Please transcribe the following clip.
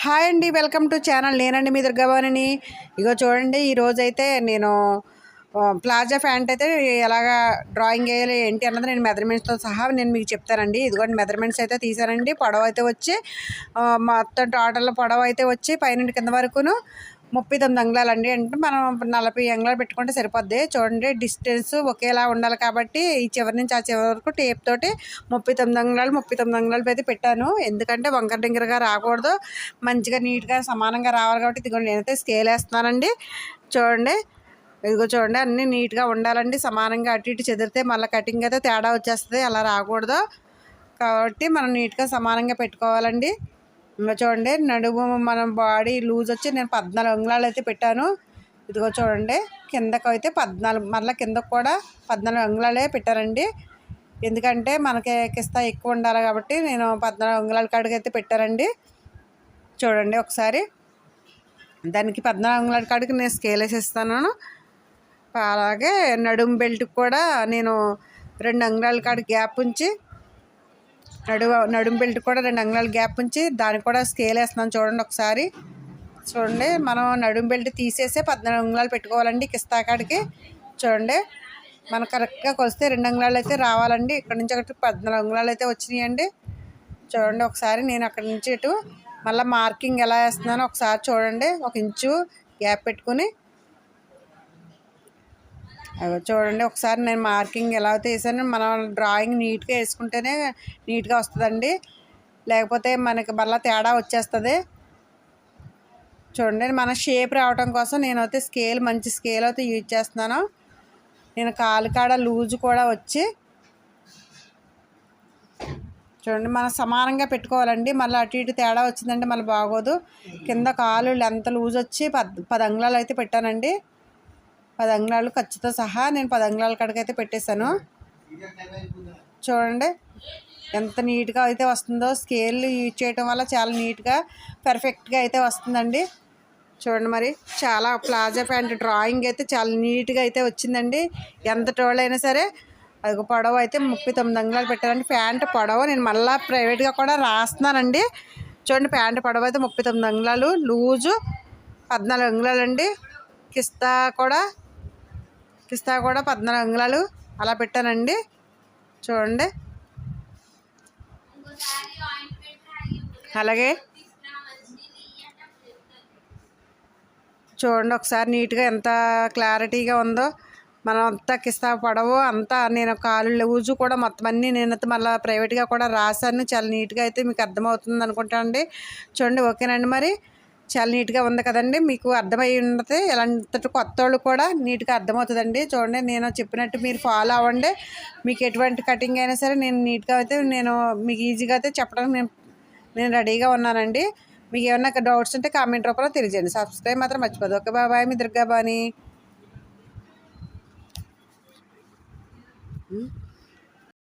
Hi అండి, welcome to channel. నేనండి మీ దుర్గాభవానిని. ఇగో చూడండి, ఈరోజైతే నేను ప్లాజా ప్యాంట్ అయితే ఎలాగా డ్రాయింగ్ వేయాలి ఏంటి అన్నది నేను మెజర్మెంట్స్తో సహా నేను మీకు చెప్తానండి. ఇదిగోండి మెజర్మెంట్స్ అయితే తీసానండి. పొడవు అయితే వచ్చి మొత్తం టోటల్ పొడవు అయితే వచ్చి పైనుండి కింద వరకును 39 అంగుళాలండి. అంటే మనం 40 అంగుళాలు పెట్టుకుంటే సరిపోద్ది. చూడండి, డిస్టెన్స్ ఒకేలా ఉండాలి కాబట్టి ఈ చివరి నుంచి ఆ చివరి వరకు టేప్ తోటి 39 అంగుళాలు అయితే పెట్టాను. ఎందుకంటే వంకర డింకరగా రాకూడదు, మంచిగా నీట్గా సమానంగా రావాలి కాబట్టి ఇదిగోండి నేనైతే స్కేల్ వేస్తున్నానండి. చూడండి, ఇదిగో చూడండి, అన్నీ నీట్గా ఉండాలండి. సమానంగా అటు ఇటు చెదిరితే మళ్ళీ కటింగ్ అయితే తేడా వచ్చేస్తుంది. అలా రాకూడదు కాబట్టి మనం నీట్గా సమానంగా పెట్టుకోవాలండి. ఇంకా చూడండి, నడుము మనం బాడీ లూజ్ వచ్చి నేను 14 అంగుళాలు అయితే పెట్టాను. ఇదిగో చూడండి, కిందకు అయితే 14, మళ్ళీ కిందకు కూడా 14 అంగుళాలే పెట్టానండి. ఎందుకంటే మనకి కిస్తా ఎక్కువ ఉండాలి కాబట్టి నేను 14 అంగుళాల కాడికి అయితే పెట్టానండి. చూడండి ఒకసారి, దానికి 14 అంగుళాల కాడికి నేను స్కేల్ వేసేస్తాను. అలాగే నడుము బెల్ట్కి కూడా నేను 2 అంగుళాల కాడికి గ్యాప్ ఉంచి నడుము బెల్ట్ కూడా 2 అంగుళాల గ్యాప్ ఉంచి దానికి కూడా స్కేల్ వేస్తున్నాను. చూడండి ఒకసారి, చూడండి, మనం నడుము బెల్ట్ తీసేసే 14 అంగుళాలు పెట్టుకోవాలండి కిస్తా కాడికి. చూడండి, మనం కరెక్ట్గా కొలిస్తే 2 అంగుళాలు అయితే రావాలండి. ఇక్కడ నుంచి ఒకటి 14 అంగుళాలు అయితే వచ్చినాయండి. చూడండి ఒకసారి, నేను అక్కడి నుంచి ఇటు మళ్ళీ మార్కింగ్ ఎలా వేస్తున్నానో ఒకసారి చూడండి. 1 ఇంచు గ్యాప్ పెట్టుకుని చూడండి ఒకసారి నేను మార్కింగ్ ఎలా అయితే వేసాను. మనం డ్రాయింగ్ నీట్గా వేసుకుంటేనే నీట్గా వస్తుందండి, లేకపోతే మనకి మళ్ళీ తేడా వచ్చేస్తుంది. చూడండి, మన షేప్ రావడం కోసం నేనైతే మంచి స్కేల్ అయితే యూజ్ చేస్తున్నాను. నేను కాలు కాడ లూజు కూడా వచ్చి చూడండి మనం సమానంగా పెట్టుకోవాలండి. మళ్ళీ అటు ఇటు తేడా వచ్చిందంటే మళ్ళీ బాగోదు. కింద కాలు ఎంత లూజ్ వచ్చి 10 అంగుళాలు అయితే పెట్టానండి. 10 అంగుళాలు ఖర్చుతో సహా నేను 10 అంగుళాల కాడికైతే పెట్టేశాను. చూడండి ఎంత నీట్గా అయితే వస్తుందో. స్కేల్ యూజ్ చేయడం వల్ల చాలా నీట్గా పర్ఫెక్ట్గా అయితే వస్తుందండి. చూడండి, మరి చాలా ప్లాజా ప్యాంట్ డ్రాయింగ్ అయితే చాలా నీట్గా అయితే వచ్చిందండి. ఎంత టోళ్ళైనా సరే. అది పొడవు అయితే 39 అంగుళాలు పెట్టారండి. ప్యాంట్ పొడవు నేను మళ్ళీ ప్రైవేట్గా కూడా రాస్తున్నానండి. చూడండి, ప్యాంట్ పొడవు అయితే 39 అంగుళాలు, లూజు 14 అంగుళాలండి. కిస్తా కూడా 14 అంగుళాలు అలా పెట్టానండి. చూడండి, అలాగే చూడండి ఒకసారి నీట్గా ఎంత క్లారిటీగా ఉందో. మనం అంతా కిస్తా పొడవు అంతా నేను కాలు లూజు కూడా మొత్తం అన్నీ నేనైతే మళ్ళీ ప్రైవేట్గా కూడా రాశాను. చాలా నీట్గా అయితే మీకు అర్థమవుతుంది అనుకుంటానండి. చూడండి, ఓకేనండి. మరి చాలా నీట్గా ఉంది కదండి, మీకు అర్థమై ఉంటుంది. ఎలాంటి కొత్త వాళ్ళు కూడా నీట్గా అర్థమవుతుందండి. చూడండి, నేను చెప్పినట్టు మీరు ఫాలో అవ్వండి. మీకు ఎటువంటి కటింగ్ అయినా సరే నేను నీట్గా అయితే నేను మీకు ఈజీగా అయితే చెప్పడానికి నేను రెడీగా ఉన్నానండి. మీకు ఏమన్నా డౌట్స్ ఉంటే కామెంట్ రూపంలో తెలియజేయండి. సబ్స్క్రైబ్ మాత్రం మర్చిపోదు. Okay, bye. మీ దుర్గాభవాని.